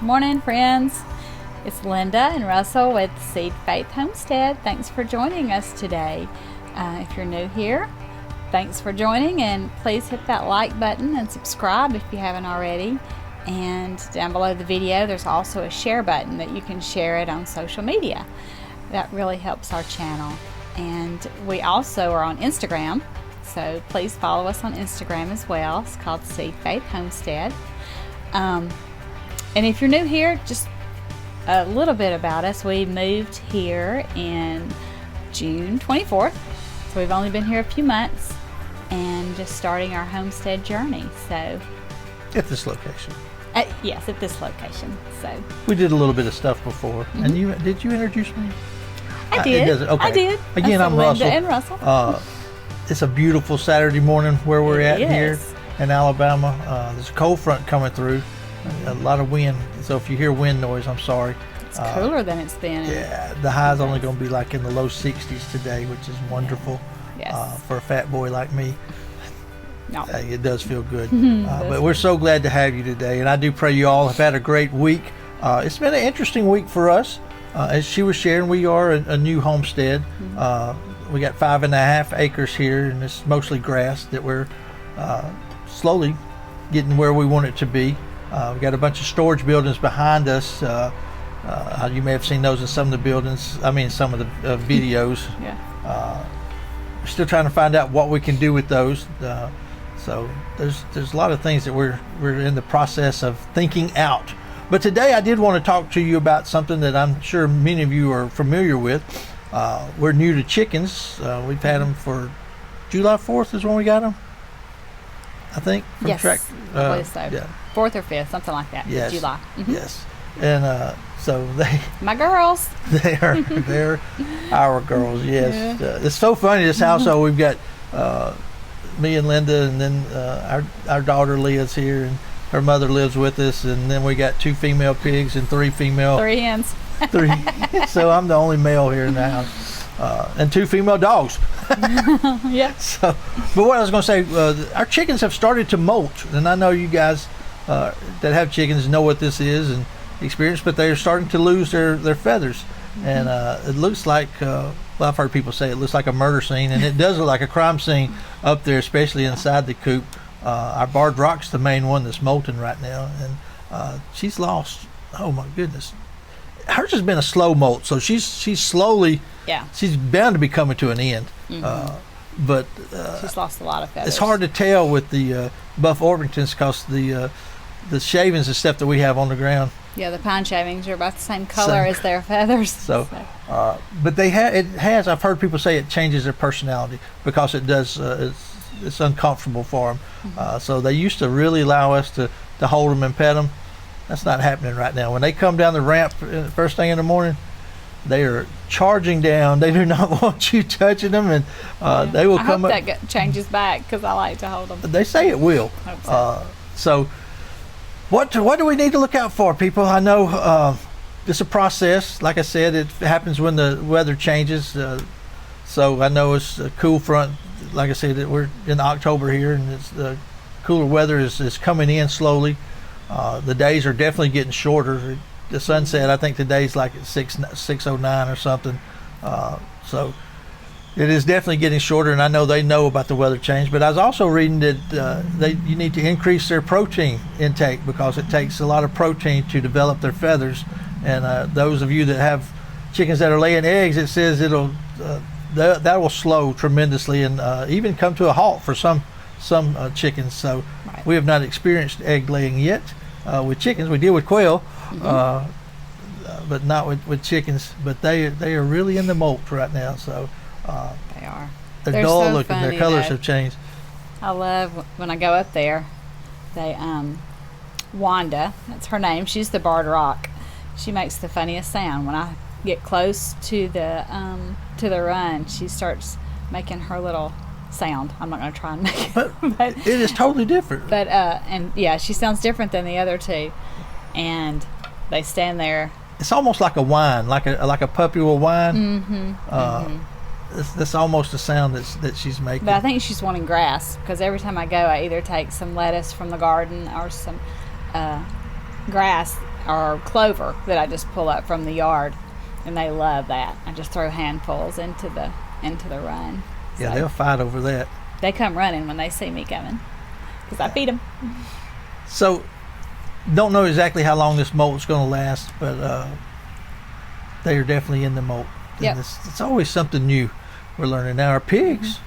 Morning, friends. It's Linda and Russell with Seed Faith Homestead. Thanks for joining us today. If you're new here, thanks for joining, and please hit that like button and subscribe if you haven't already. And down below the video, there's also a share button that you can share it on social media. That really helps our channel. And we also are on Instagram, so please follow us on Instagram as well. It's called Seed Faith Homestead. And if you're new here, just a little bit about us. We moved here in June 24th, so we've only been here a few months and just starting our homestead journey. So at this location. Yes, at this location. So we did a little bit of stuff before. Mm-hmm. And did you introduce me? I did. Okay. I did. Again, I'm Linda Russell. And Russell. It's a beautiful Saturday morning where we're at here in Alabama. There's a cold front coming through. A lot of wind, so if you hear wind noise, I'm sorry. It's cooler than it's been. Yeah, the high's only going to be like in the low 60s today, which is wonderful. Yes. For a fat boy like me. No. It does feel good. But we're so glad to have you today, and I do pray you all have had a great week. It's been an interesting week for us. As she was sharing, we are a new homestead. We got 5.5 acres here, and it's mostly grass that we're slowly getting where we want it to be. We've got a bunch of storage buildings behind us. You may have seen those in some of the buildings. Some of the videos. We're still trying to find out what we can do with those. So there's a lot of things that we're in the process of thinking out. But today I did want to talk to you about something that I'm sure many of you are familiar with. We're new to chickens. We've had them for July 4th is when we got them, I think. Yes, I believe so. Yeah. 4th or 5th, something like that. Yes. July. Mm-hmm. Yes. And so my girls. They're our girls. Yes. Yeah. It's so funny, this household. We've got me and Linda, and then our daughter Leah's here, and her mother lives with us, and then we got 2 female pigs and 3 hens. 3. So I'm the only male here in the house, and 2 female dogs. Yeah. So, but what I was going to say, our chickens have started to molt, and I know you guys that have chickens know what this is and experience, but they're starting to lose their feathers. And it looks like I've heard people say it looks like a murder scene, and it does look like a crime scene up there, especially inside the coop. Our barred rock's the main one that's molting right now, and she's lost, oh my goodness, hers has been a slow molt, so she's slowly, she's bound to be coming to an end. But she's lost a lot of feathers. It's hard to tell with the buff Orpingtons because the shavings and stuff that we have on the ground. Yeah, the pine shavings are about the same color as their feathers. So. But it has. I've heard people say it changes their personality because it does. It's uncomfortable for them. So they used to really allow us to hold them and pet them. That's not happening right now. When they come down the ramp first thing in the morning, they are charging down. They do not want you touching them, and they will come up. I hope that changes back because I like to hold them. They say it will. Hope so. So what do we need to look out for, people? I know it's a process. Like I said, it happens when the weather changes. So I know it's a cool front. Like I said, we're in October here, and the cooler weather is coming in slowly. The days are definitely getting shorter. The sunset, I think today's like at 6:09 or something. So it is definitely getting shorter, and I know they know about the weather change. But I was also reading that you need to increase their protein intake because it takes a lot of protein to develop their feathers. And those of you that have chickens that are laying eggs, it says that will slow tremendously and even come to a halt for some chickens. So we have not experienced egg laying yet with chickens. We deal with quail, but not with chickens. But they are really in the molt right now. So they are. They're dull looking. Their colors have changed. I love when I go up there. They Wanda, that's her name. She's the barred rock. She makes the funniest sound when I get close to the run. She starts making her little sound. I'm not going to try and make it, but it is totally different. But and yeah, she sounds different than the other 2, and they stand there. It's almost like a whine, like a puppy will whine. That's almost the sound that she's making. But I think she's wanting grass because every time I go, I either take some lettuce from the garden or some grass or clover that I just pull up from the yard, and they love that. I just throw handfuls into the run. Yeah, So they'll fight over that. they come running when they see me coming because I feed them. So, don't know exactly how long this molt's going to last, but they are definitely in the molt. Yep. And it's always something new we're learning. Now, our pigs,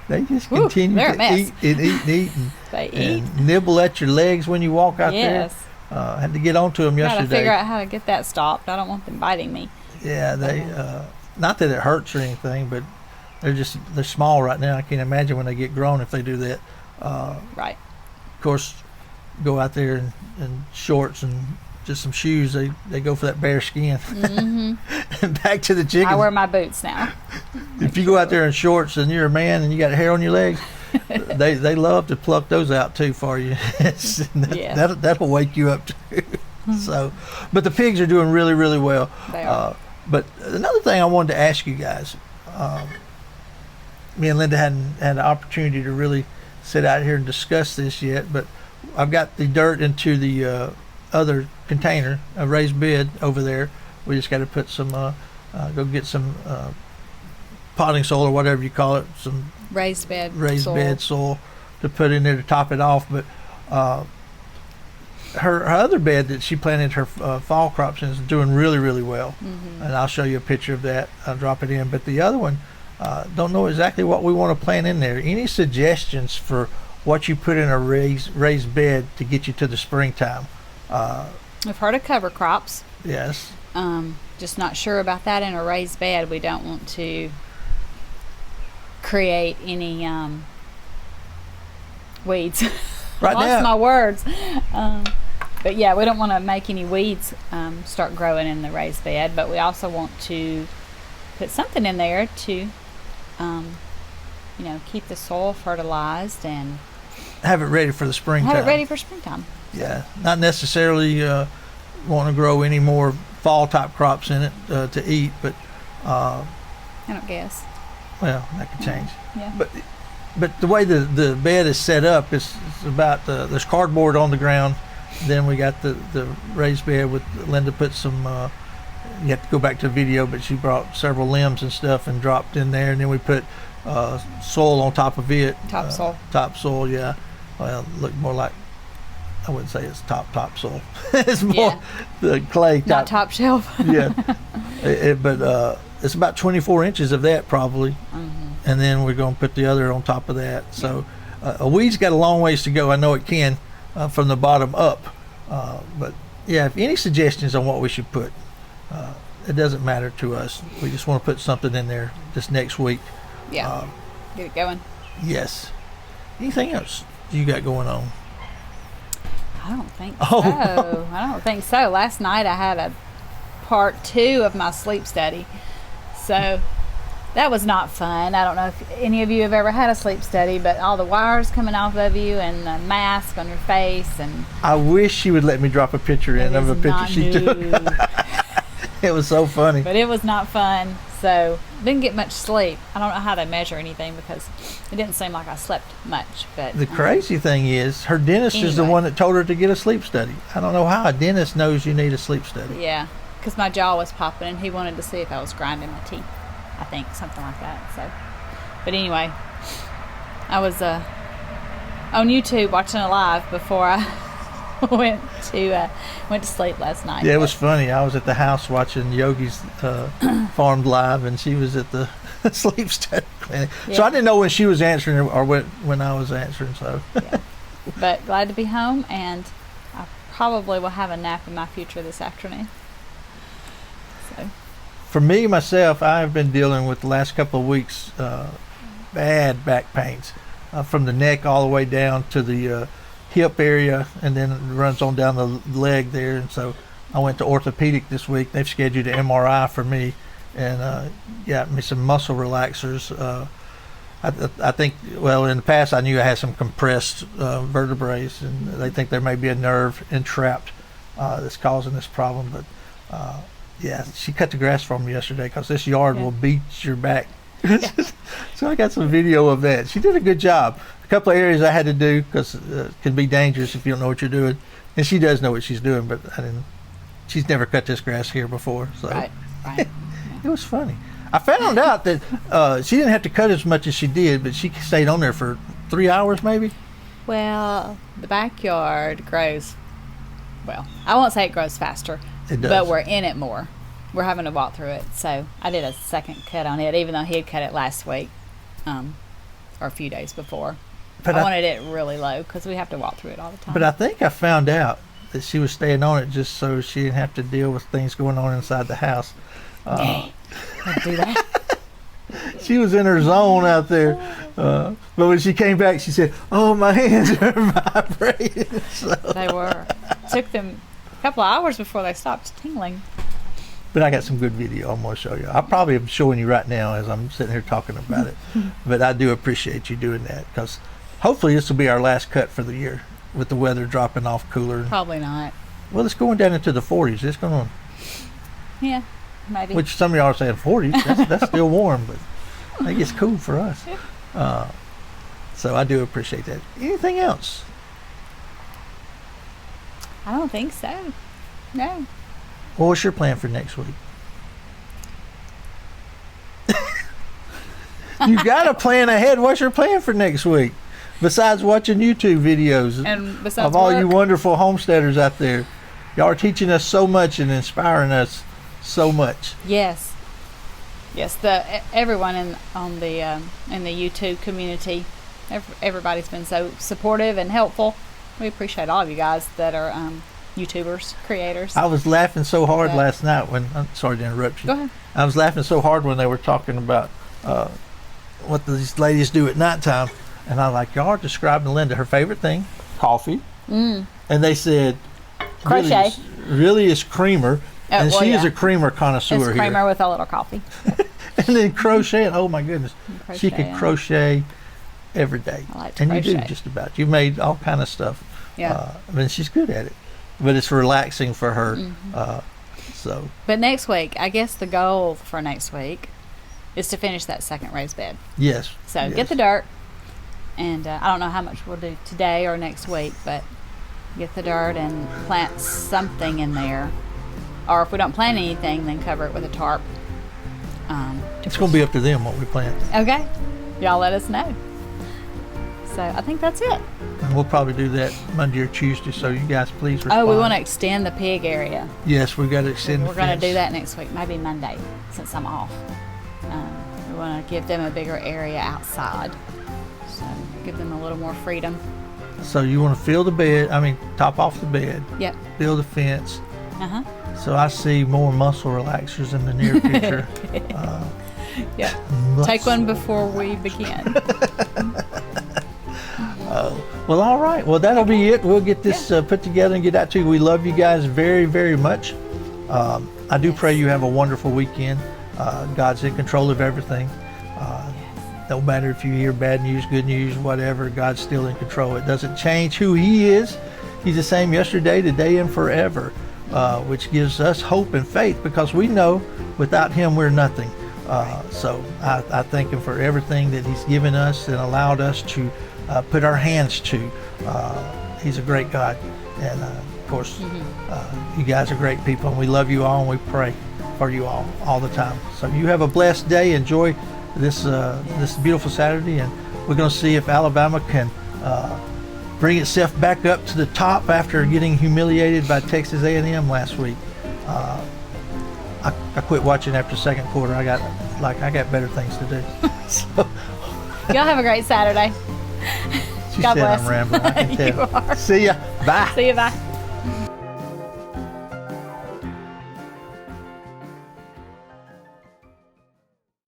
they just Whew, continue they're a to mess. eat and eat and eat They and eat. nibble at your legs when you walk out Yes. there. I had to get onto them Gotta yesterday. figure out how to get that stopped. I don't want them biting me. Yeah, they not that it hurts or anything, but they're small right now. I can't imagine when they get grown if they do that. Right. Of course, go out there in shorts and just some shoes. They go for that bare skin. And back to the chickens. I wear my boots now. If you go out there in shorts and you're a man and you got hair on your legs, they love to pluck those out too for you. Yeah. That'll wake you up too. So, but the pigs are doing really, really well. They are. But another thing I wanted to ask you guys, me and Linda hadn't had an opportunity to really sit out here and discuss this yet, but I've got the dirt into the other container, a raised bed over there. We just got to put some, go get some potting soil or whatever you call it, some Raised bed soil to put in there to top it off. But her other bed that she planted her fall crops in is doing really, really well. And I'll show you a picture of that. I'll drop it in. But the other one, don't know exactly what we want to plant in there. Any suggestions for what you put in a raised bed to get you to the springtime? We've heard of cover crops. Yes. Just not sure about that in a raised bed. We don't want to create any weeds. Right I lost now, my words. But yeah, we don't want to make any weeds start growing in the raised bed. But we also want to put something in there to, keep the soil fertilized and have it ready for the springtime. have it ready for springtime. Yeah, not necessarily want to grow any more fall type crops in it to eat, but I don't guess. well, that could change. Yeah. But the way the bed is set up is about there's cardboard on the ground. Then we got the raised bed with Linda put some. You have to go back to the video, but she brought several limbs and stuff and dropped in there, and then we put soil on top of it. Topsoil. Topsoil, yeah. Well, it looked more like, I wouldn't say it's topsoil. It's more the clay Not top shelf. Yeah. But it's about 24 inches of that probably. And then we're going to put the other on top of that. So a weed's got a long ways to go. I know it can from the bottom up. But yeah, if any suggestions on what we should put, it doesn't matter to us. We just want to put something in there this next week. Yeah. Get it going. Yes. Anything else you got going on? I don't think Oh. so. I don't think so. Last night I had a part 2 of my sleep study. So that was not fun. I don't know if any of you have ever had a sleep study, but all the wires coming off of you and the mask on your face, and I wish she would let me drop a picture in of a picture she took. It was so funny. But it was not fun. So didn't get much sleep. I don't know how they measure anything because it didn't seem like I slept much. But The crazy thing is, her dentist is the Anyway. one that told her to get a sleep study. I don't know how a dentist knows you need a sleep study. yeah, because my jaw was popping and he wanted to see if I was grinding my teeth. I think something like that. So, but anyway, I was on YouTube watching it live before I went to sleep last night. Yeah, it was funny. I was at the house watching Yogi's Farmed Live, and she was at the sleep study clinic. So Yeah. I didn't know when she was answering or when I was answering. So Yeah. But glad to be home, and I probably will have a nap in my future this afternoon. So for me, myself, I've been dealing with the last couple of weeks bad back pains from the neck all the way down to the hip area, and then it runs on down the leg there. And so I went to orthopedic this week. They've scheduled an MRI for me and got me some muscle relaxers. I think, well, in the past I knew I had some compressed vertebrae, and they think there may be a nerve entrapped that's causing this problem. But yeah, she cut the grass for me yesterday because this yard will beat your back So I got some video of that. She did a good job. A couple of areas I had to do because it can be dangerous if you don't know what you're doing. And she does know what she's doing, but I didn't. She's never cut this grass here before, so Right. it was funny. I found out that she didn't have to cut as much as she did, but she stayed on there for 3 hours maybe. Well, the backyard grows, well, I won't say it grows faster, It does. but we're in it more. We're having to walk through it. So I did a second cut on it, even though he had cut it last week or a few days before. But I wanted it really low because we have to walk through it all the time. But I think I found out that she was staying on it just so she didn't have to deal with things going on inside the house. Hey, don't do that. She was in her zone out there. But when she came back, she said, "Oh, my hands are vibrating." So. They were. It took them a couple of hours before they stopped tingling. But I got some good video I'm going to show you. I probably am showing you right now as I'm sitting here talking about it. But I do appreciate you doing that because hopefully this will be our last cut for the year with the weather dropping off cooler. Probably not. Well, it's going down into the 40s. It's going to, Yeah, maybe. which some of y'all are saying 40s. That's still warm, but I think it's cool for us. So I do appreciate that. Anything else? I don't think so. No. Well, what's your plan for next week? You got to plan ahead. What's your plan for next week? Besides watching YouTube videos And besides of all work. you wonderful homesteaders out there. Y'all are teaching us so much and inspiring us so much. Yes. Yes, everyone in the YouTube community, everybody's been so supportive and helpful. We appreciate all of you guys that are YouTubers, creators. I was laughing so hard Yeah. last night when, I'm sorry to interrupt you. Go ahead. I was laughing so hard when they were talking about what these ladies do at nighttime. And I like, y'all are describing Linda, her favorite thing, coffee. And they said, Crochet. Really is creamer. And well, she is yeah. a creamer connoisseur It's creamer here. with a little coffee. And then crocheting, oh my goodness. She could Crocheting. crochet every day. I like to And you do crochet. just about. You made all kind of stuff. Yeah. I mean, she's good at it. But it's relaxing for her. So But next week, I guess the goal for next week is to finish that second raised bed. yes. So yes. get the dirt, and I don't know how much we'll do today or next week, but get the dirt and plant something in there. Or if we don't plant anything, then cover it with a tarp. It's going to be up to them what we plant. Okay. Y'all let us know. So I think that's it. And we'll probably do that Monday or Tuesday. So you guys please respond. Oh, we want to extend the pig area. Yes, we've got to extend We're the going to fence. do that next week, maybe Monday, since I'm off. We want to give them a bigger area outside. So give them a little more freedom. So you want to fill the bed, top off the bed, Yep. build a fence. Uh-huh. So I see more muscle relaxers in the near future. Yeah. Take one before we begin. Well, all right. Well, that'll be it. We'll get this put together and get out to you. We love you guys very, very much. I do pray you have a wonderful weekend. God's in control of everything. No matter if you hear bad news, good news, whatever, God's still in control. It doesn't change who He is. He's the same yesterday, today, and forever, which gives us hope and faith because we know without Him we're nothing. So I thank Him for everything that He's given us and allowed us to put our hands to. He's a great God. And of course, you guys are great people, and we love you all, and we pray for you all the time. So you have a blessed day. Enjoy this beautiful Saturday, and we're going to see if Alabama can bring itself back up to the top after getting humiliated by Texas A&M last week. I quit watching after second quarter. I got better things to do. So, Y'all have a great Saturday. she God said bless. I'm rambling. I can tell. You are. See ya. Bye. See you. Bye.